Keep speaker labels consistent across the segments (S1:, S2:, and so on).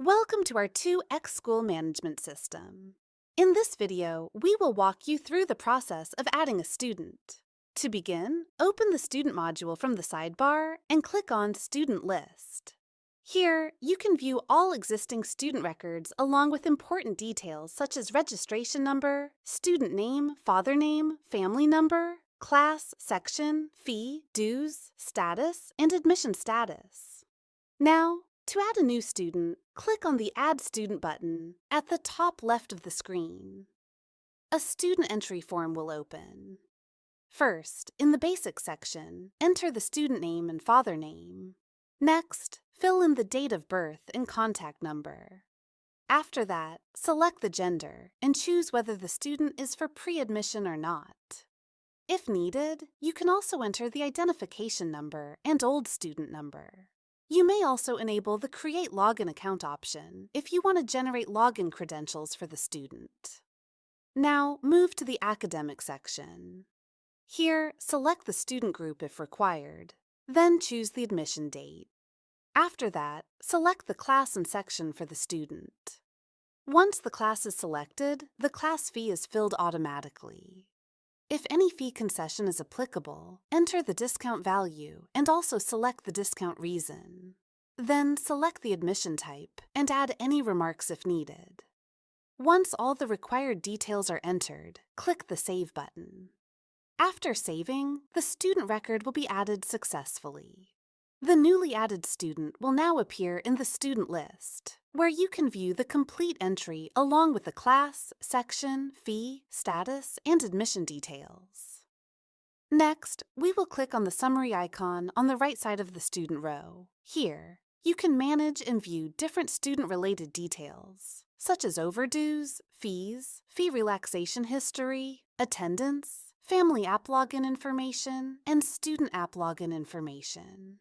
S1: Welcome to our 2X School Management System. In this video, we will walk you through the process of adding a student. To begin, open the Student module from the sidebar and click on Student List. Here, you can view all existing student records along with important details such as registration number, student name, father name, family number, class, section, fee, dues, status, and admission status. Now, to add a new student, click on the Add Student button at the top left of the screen. A student entry form will open. First, in the Basics section, enter the student name and father name. Next, fill in the date of birth and contact number. After that, select the gender and choose whether the student is for pre-admission or not. If needed, you can also enter the identification number and old student number. You may also enable the Create Login Account option if you want to generate login credentials for the student. Now, move to the Academic section. Here, select the student group if required, then choose the admission date. After that, select the class and section for the student. Once the class is selected, the class fee is filled automatically. If any fee concession is applicable, enter the discount value and also select the discount reason. Then select the admission type and add any remarks if needed. Once all the required details are entered, click the Save button. After saving, the student record will be added successfully. The newly added student will now appear in the student list, where you can view the complete entry along with the class, section, fee, status, and admission details. Next, we will click on the summary icon on the right side of the student row. Here, you can manage and view different student-related details, such as overdues, fees, fee relaxation history, attendance, family app login information, and student app login information.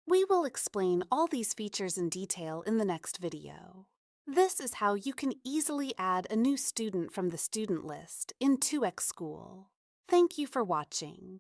S1: We will explain all these features in detail in the next video. This is how you can easily add a new student from the student list in 2X School. Thank you for watching.